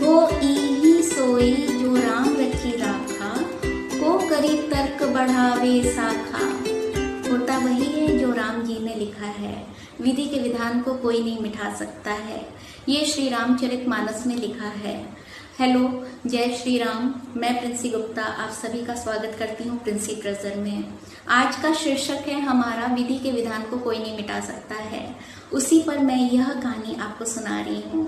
हो इही सोई जो राम रखी राखा, को करी तर्क बढ़ावे साखा। होता वही है जो राम जी ने लिखा है, विधि के विधान को कोई नहीं मिटा सकता है। ये श्री रामचरितमानस में लिखा है। हेलो, जय श्री राम। मैं प्रिंसी गुप्ता आप सभी का स्वागत करती हूँ प्रिंसी ट्रेजर में। आज का शीर्षक है हमारा, विधि के विधान को कोई नहीं मिटा सकता है। उसी पर मैं यह कहानी आपको सुना रही हूँ।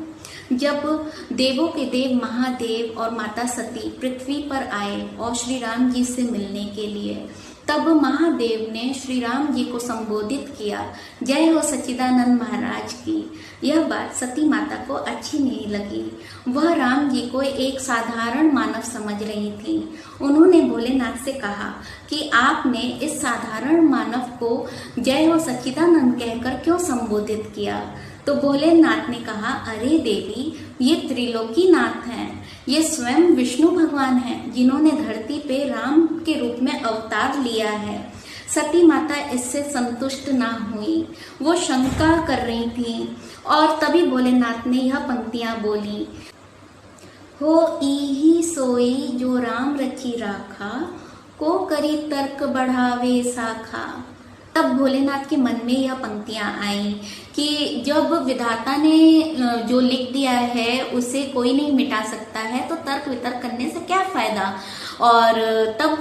जब देवों के देव महादेव और माता सती पृथ्वी पर आए और श्री राम जी से मिलने के लिए, तब महादेव ने श्री राम जी को संबोधित किया, जय हो सच्चिदानंद महाराज की। यह बात सती माता को अच्छी नहीं लगी। वह राम जी को एक साधारण मानव समझ रही थी। उन्होंने भोलेनाथ से कहा कि आपने इस साधारण मानव को जय हो सच्चिदानंद कहकर क्यों संबोधित किया। तो भोलेनाथ ने कहा, अरे देवी, ये त्रिलोकीनाथ हैं, ये स्वयं विष्णु भगवान हैं जिन्होंने धरती पे राम के रूप में अवतार लिया है। सती माता इससे संतुष्ट ना हुई, वो शंका कर रही थी। और तभी भोलेनाथ ने यह पंक्तियां बोली, हो इही सोई जो राम रखी राखा, को करी तर्क बढ़ावे साखा। तब भोलेनाथ के मन में यह पंक्तियां आई कि जब विधाता ने जो लिख दिया है उसे कोई नहीं मिटा सकता है, तो तर्क वितर्क करने से क्या फायदा। और तब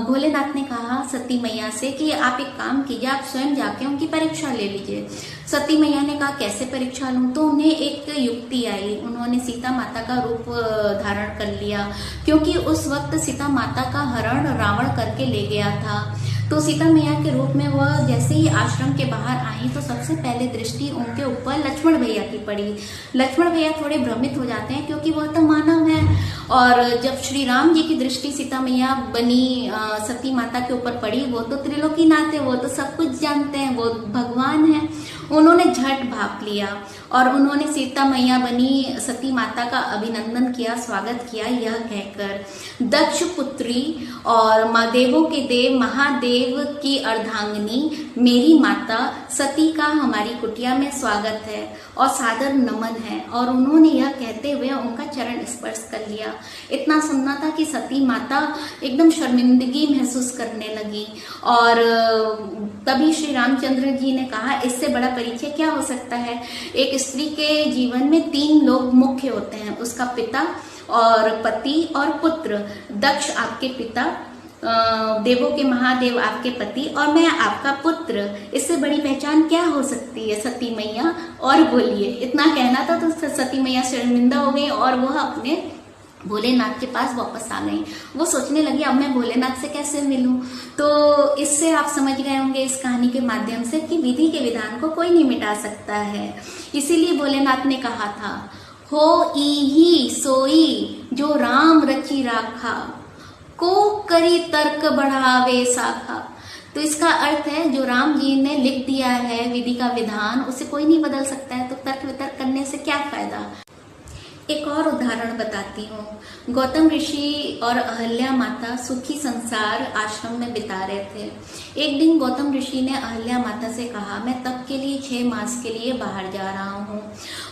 भोलेनाथ ने कहा सती मैया से कि आप एक काम कीजिए, आप स्वयं जाके उनकी परीक्षा ले लीजिए। सती मैया ने कहा, कैसे परीक्षा लूं। तो उन्हें एक युक्ति आई। उन्होंने सीता माता का रूप धारण कर लिया, क्योंकि उस वक्त सीता माता का हरण रावण करके ले गया था। तो सीता मैया के रूप में वह जैसे ही आश्रम के बाहर आई, तो सबसे पहले दृष्टि उनके ऊपर लक्ष्मण भैया की पड़ी। लक्ष्मण भैया थोड़े भ्रमित हो जाते हैं, क्योंकि वह तो मानव है। और जब श्री राम जी की दृष्टि सीता मैया बनी सती माता के ऊपर पड़ी, वो तो त्रिलोकीनाथ है, वो तो सब कुछ जानते हैं, वो भगवान है। उन्होंने झट भाप लिया और उन्होंने सीता मैया बनी सती माता का अभिनंदन किया, स्वागत किया, यह कहकर, दक्ष पुत्री और देवों के देव महादेव की अर्धांगिनी मेरी माता सती का हमारी कुटिया में स्वागत है और सादर नमन है। और उन्होंने यह कहते हुए उनका चरण स्पर्श कर लिया। इतना सुनना था कि सती माता एकदम शर्मिंदगी महसूस करने लगी। और तभी श्री रामचंद्र जी ने कहा, इससे बड़ा परिचय क्या हो सकता है। एक स्त्री के जीवन में 3 लोग मुख्य होते हैं, उसका पिता और पति और पुत्र। दक्ष आपके पिता, देवों के महादेव आपके पति, और मैं आपका पुत्र। इससे बड़ी पहचान क्या हो सकती है सती मैया। और बोलिए, इतना कहना था तो सती मैया शर्मिंदा हो गई और वह अपने भोलेनाथ के पास वापस आ गई। वो सोचने लगी, अब मैं भोलेनाथ से कैसे मिलूं। तो इससे आप समझ गए होंगे इस कहानी के माध्यम से कि विधि के विधान को कोई नहीं मिटा सकता है। इसीलिए भोलेनाथ ने कहा था, हो इही सोई जो राम रखी राखा, को करी तर्क बढ़ावे साखा। तो इसका अर्थ है, जो राम जी ने लिख दिया है विधि का विधान, उसे कोई नहीं बदल सकता है, तो तर्क वितर्क करने से क्या फायदा। एक और उदाहरण बताती हूँ। गौतम ऋषि और अहल्या माता सुखी संसार आश्रम में बिता रहे थे। एक दिन गौतम ऋषि ने अहल्या माता से कहा, मैं तप के लिए 6 मास के लिए बाहर जा रहा हूँ।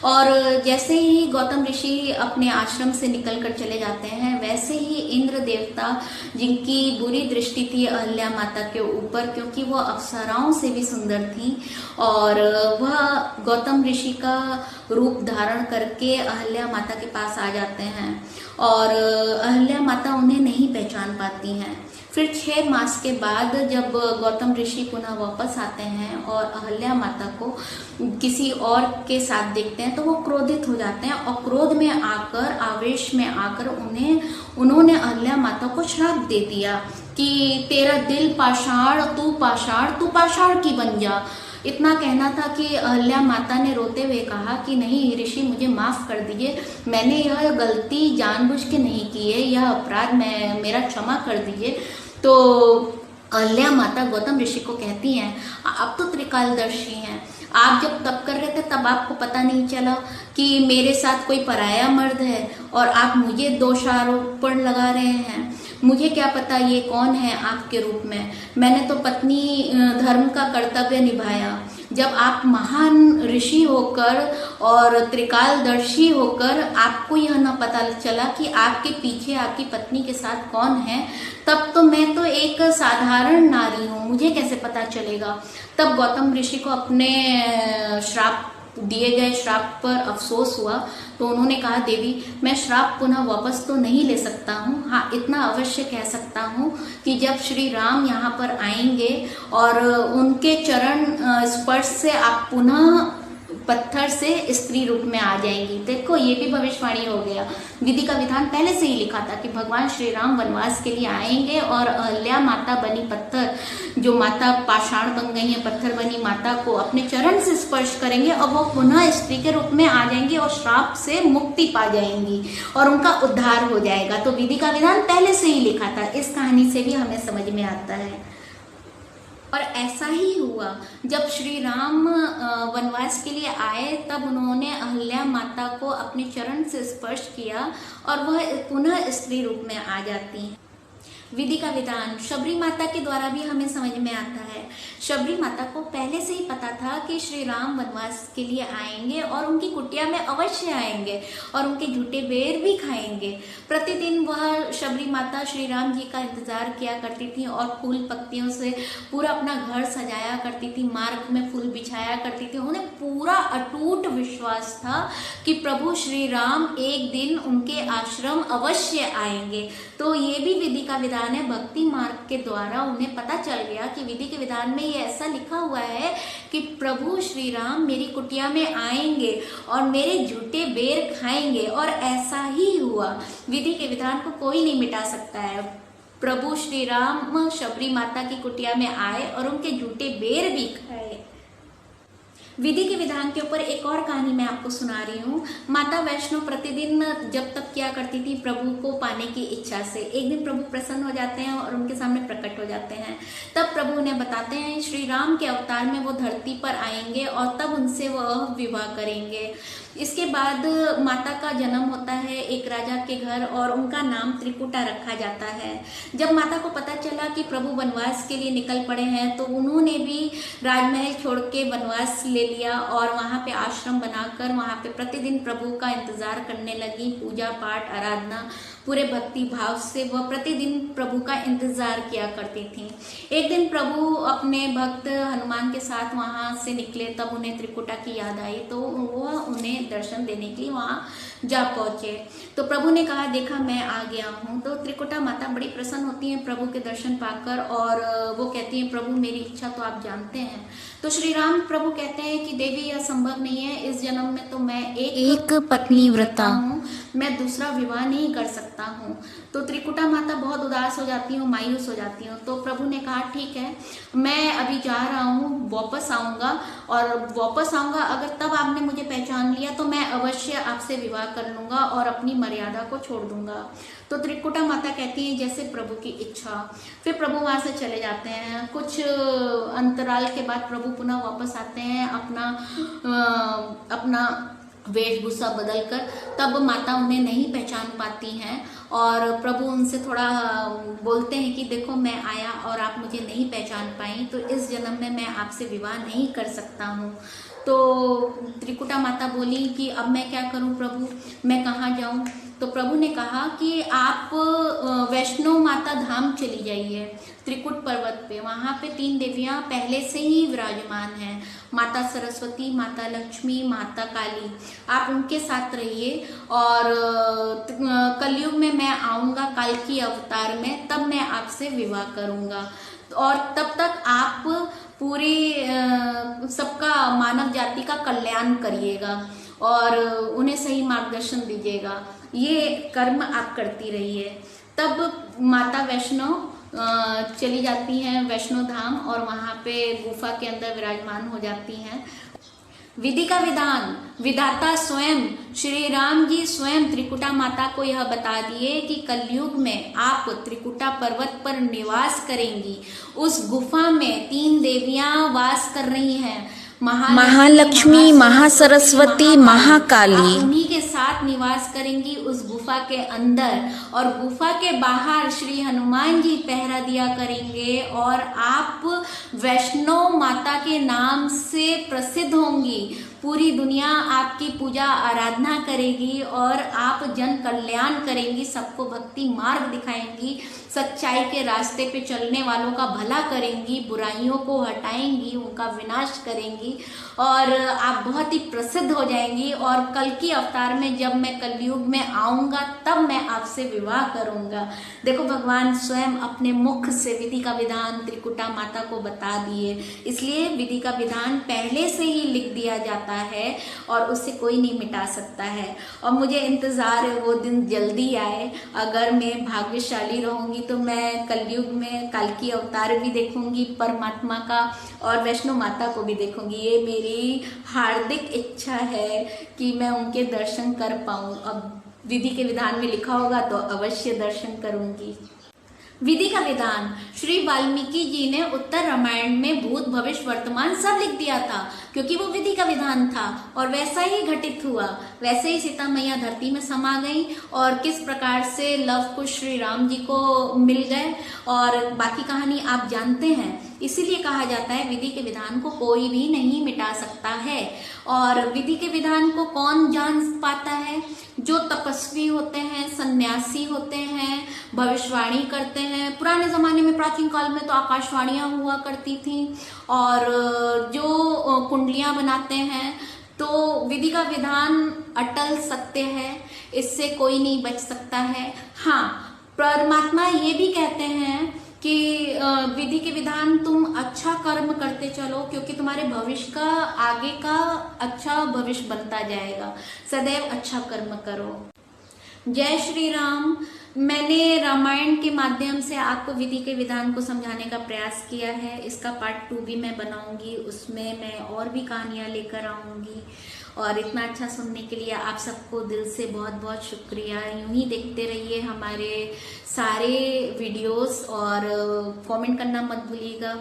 और जैसे ही गौतम ऋषि अपने आश्रम से निकल कर चले जाते हैं, वैसे ही इंद्र देवता, जिनकी बुरी दृष्टि थी अहल्या माता के ऊपर, क्योंकि वो अप्सराओं से भी सुंदर थी, और वह गौतम ऋषि का रूप धारण करके अहल्या माता के पास आ जाते हैं। और अहल्या माता उन्हें नहीं पहचान पाती हैं। फिर 6 मास के बाद जब गौतम ऋषि पुनः वापस आते हैं और अहल्या माता को किसी और के साथ देखते हैं, तो वो क्रोधित हो जाते हैं। और क्रोध में आकर, आवेश में आकर उन्होंने अहल्या माता को श्राप दे दिया कि तेरा दिल पाषाण, तू पाषाण की बन जा। इतना कहना था कि अहल्या माता ने रोते हुए कहा कि नहीं ऋषि, मुझे माफ कर दीजिए, मैंने यह गलती जानबूझ के नहीं की है, यह अपराध मेरा क्षमा कर दीजिए। तो अहल्या माता गौतम ऋषि को कहती हैं, आप तो त्रिकालदर्शी हैं, आप जब तप कर रहे थे तब आपको पता नहीं चला कि मेरे साथ कोई पराया मर्द है, और आप मुझे दोषारोपण लगा रहे हैं। मुझे क्या पता ये कौन है आपके रूप में। मैंने तो पत्नी धर्म का कर्तव्य निभाया, जब आप महान ऋषि होकर और त्रिकालदर्शी होकर आपको यह न पता चला कि आपके पीछे आपकी पत्नी के साथ कौन है, तब तो मैं तो एक साधारण नारी हूँ, मुझे कैसे पता चलेगा। तब गौतम ऋषि को अपने दिए गए श्राप पर अफसोस हुआ, तो उन्होंने कहा, देवी मैं श्राप पुनः वापस तो नहीं ले सकता हूँ, हाँ इतना अवश्य कह सकता हूँ कि जब श्री राम यहाँ पर आएंगे और उनके चरण स्पर्श से आप पुनः पत्थर से स्त्री रूप में आ जाएंगी। देखो ये भी भविष्यवाणी हो गया। विधि का विधान पहले से ही लिखा था कि भगवान श्री राम वनवास के लिए आएंगे और अहल्या माता बनी पत्थर, जो माता पाषाण बन गई है, पत्थर बनी माता को अपने चरण से स्पर्श करेंगे और वो पुनः स्त्री के रूप में आ जाएंगी और श्राप से मुक्ति पा जाएंगी और उनका उद्धार हो जाएगा। तो विधि का विधान पहले से ही लिखा था। इस कहानी से भी हमें समझ में आता है। और ऐसा ही हुआ, जब श्री राम वनवास के लिए आए तब उन्होंने अहल्या माता को अपने चरण से स्पर्श किया और वह पुनः स्त्री रूप में आ जाती हैं। विधि का विधान शबरी माता के द्वारा भी हमें समझ में आता है। शबरी माता को पहले से ही पता था कि श्री राम वनवास के लिए आएंगे और उनकी कुटिया में अवश्य आएंगे और उनके झूठे बेर भी खाएंगे। प्रतिदिन वह शबरी माता श्री राम जी का इंतजार किया करती थी और फूल पत्तियों से पूरा अपना घर सजाया करती थी, मार्ग में फूल बिछाया करती थी। उन्हें पूरा अटूट विश्वास था कि प्रभु श्री राम एक दिन उनके आश्रम अवश्य आएंगे। तो ये भी विधि का विधान है। भक्ति मार्ग के द्वारा उन्हें पता चल गया कि विधि के विधान में ये ऐसा लिखा हुआ है कि प्रभु श्री राम मेरी कुटिया में आएंगे और मेरे झूठे बेर खाएंगे, और ऐसा ही हुआ। विधि के विधान को कोई नहीं मिटा सकता है। प्रभु श्री राम शबरी माता की कुटिया में आए और उनके झूठे बेर भी खाए। विधि के विधान के ऊपर एक और कहानी मैं आपको सुना रही हूँ। माता वैष्णो प्रतिदिन जब तक किया करती थी प्रभु को पाने की इच्छा से। एक दिन प्रभु प्रसन्न हो जाते हैं और उनके सामने प्रकट हो जाते हैं। तब प्रभु उन्हें बताते हैं श्री राम के अवतार में वो धरती पर आएंगे और तब उनसे वह विवाह करेंगे। इसके बाद माता का जन्म होता है एक राजा के घर और उनका नाम त्रिकुटा रखा जाता है। जब माता को पता चला कि प्रभु वनवास के लिए निकल पड़े हैं तो उन्होंने भी राजमहल छोड़ के वनवास ले लिया और वहाँ पे आश्रम बनाकर वहाँ पे प्रतिदिन प्रभु का इंतजार करने लगी। पूजा पाठ आराधना पूरे भक्ति भाव से वह प्रतिदिन प्रभु का इंतजार किया करती थी। एक दिन प्रभु अपने भक्त हनुमान के साथ वहाँ से निकले, तब उन्हें त्रिकुटा की याद आई तो वह उन्हें दर्शन देने के लिए वहाँ जा पहुँचे। तो प्रभु ने कहा, देखा मैं आ गया हूँ। तो त्रिकुटा माता बड़ी प्रसन्न होती हैं प्रभु के दर्शन पाकर और वो कहती हैं, प्रभु मेरी इच्छा तो आप जानते हैं। तो श्री राम प्रभु कहते हैं कि देवी यह संभव नहीं है, इस जन्म में तो मैं एक पत्नी व्रता हूँ, मैं दूसरा विवाह नहीं कर सकता हूँ। तो त्रिकुटा माता बहुत उदास हो जाती हूँ, मायूस हो जाती हूँ। तो प्रभु ने कहा, ठीक है मैं अभी जा रहा हूँ, वापस आऊँगा और वापस आऊँगा अगर तब आपने मुझे पहचान लिया तो मैं अवश्य आपसे विवाह कर लूँगा और अपनी मर्यादा को छोड़ दूँगा। तो त्रिकुटा माता कहती है जैसे प्रभु की इच्छा। फिर प्रभु वहाँ से चले जाते हैं। कुछ अंतराल के बाद प्रभु पुनः वापस आते हैं अपना वेशभूषा बदलकर। तब माता उन्हें नहीं पहचान पाती हैं और प्रभु उनसे थोड़ा बोलते हैं कि देखो मैं आया और आप मुझे नहीं पहचान पाई, तो इस जन्म में मैं आपसे विवाह नहीं कर सकता हूँ। तो त्रिकुटा माता बोली कि अब मैं क्या करूं प्रभु, मैं कहाँ जाऊं। तो प्रभु ने कहा कि आप वैष्णो माता धाम चली जाइए त्रिकुट पर्वत पे। वहाँ पे 3 देवियाँ पहले से ही विराजमान हैं, माता सरस्वती, माता लक्ष्मी, माता काली। आप उनके साथ रहिए और कलयुग में मैं आऊँगा काल की अवतार में, तब मैं आपसे विवाह करूँगा और तब तक आप पूरी सबका मानव जाति का कल्याण करिएगा और उन्हें सही मार्गदर्शन दीजिएगा। ये कर्म आप करती रहिए। तब माता वैष्णो चली जाती हैं वैष्णो धाम और वहाँ पे गुफा के अंदर विराजमान हो जाती हैं। विधि का विधान विधाता स्वयं श्री राम जी स्वयं त्रिकुटा माता को यह बता दिए कि कलयुग में आप त्रिकुटा पर्वत पर निवास करेंगी। उस गुफा में 3 देवियां वास कर रही हैं, महालक्ष्मी, महासरस्वती, महाकाली। उन्हीं के साथ रात निवास करेंगी उस गुफा के अंदर, और गुफा के बाहर श्री हनुमान जी पहरा दिया करेंगे, और आप वैष्णो माता के नाम से प्रसिद्ध होंगी। पूरी दुनिया आपकी पूजा आराधना करेगी और आप जन कल्याण करेंगी, सबको भक्ति मार्ग दिखाएंगी, सच्चाई के रास्ते पे चलने वालों का भला करेंगी, बुराइयों को हटाएंगी, उनका विनाश करेंगी, और आप बहुत ही प्रसिद्ध हो जाएंगी। और कल की अवतार में जब मैं कलयुग में आऊंगा तब मैं आपसे विवाह करूंगा। देखो भगवान स्वयं अपने मुख से विधि का विधान त्रिकुटा माता को बता दिए, इसलिए विधि का विधान पहले से ही लिख दिया जाता है और उसे कोई नहीं मिटा सकता है। और मुझे इंतजार है वो दिन जल्दी आए। अगर मैं भाग्यशाली रहूंगी तो मैं कलयुग में काल की अवतार भी देखूंगी परमात्मा का, और वैष्णो माता को भी देखूंगी। ये मेरी हार्दिक इच्छा है कि मैं उनके दर्शन कर पाऊं। अब विधि के विधान में लिखा होगा तो अवश्य दर्शन करूंगी। विधि का विधान श्री वाल्मीकि जी ने उत्तर रामायण में भूत भविष्य वर्तमान सब लिख दिया था, क्योंकि वो विधि का विधान था और वैसा ही घटित हुआ। वैसे ही सीता मैया धरती में समा गई और किस प्रकार से लव कुश श्री राम जी को मिल गए, और बाकी कहानी आप जानते हैं। इसीलिए कहा जाता है विधि के विधान को कोई भी नहीं मिटा सकता है। और विधि के विधान को कौन जान पाता है? जो तपस्वी होते हैं, सन्यासी होते हैं, भविष्यवाणी करते हैं। पुराने जमाने में प्राचीन काल में तो आकाशवाणियां हुआ करती थी, और जो कुंडलियां बनाते हैं, तो विधि का विधान अटल सत्य है, इससे कोई नहीं बच सकता है। हाँ, परमात्मा ये भी कहते हैं कि विधि के विधान तुम अच्छा कर्म करते चलो, क्योंकि तुम्हारे भविष्य का आगे का अच्छा भविष्य बनता जाएगा। सदैव अच्छा कर्म करो। जय श्री राम। मैंने रामायण के माध्यम से आपको विधि के विधान को समझाने का प्रयास किया है। इसका पार्ट 2 भी मैं बनाऊंगी, उसमें मैं और भी कहानियां लेकर आऊंगी। और इतना अच्छा सुनने के लिए आप सबको दिल से बहुत बहुत शुक्रिया। यूं ही देखते रहिए हमारे सारे वीडियोस, और कमेंट करना मत भूलिएगा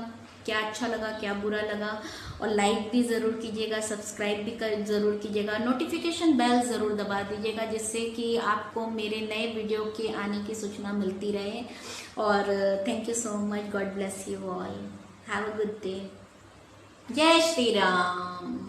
क्या अच्छा लगा क्या बुरा लगा, और लाइक भी ज़रूर कीजिएगा, सब्सक्राइब भी ज़रूर कीजिएगा, नोटिफिकेशन बेल ज़रूर दबा दीजिएगा, जिससे कि आपको मेरे नए वीडियो के आने की सूचना मिलती रहे। और thank you so much. God bless you all. Have a good day. जय श्री राम।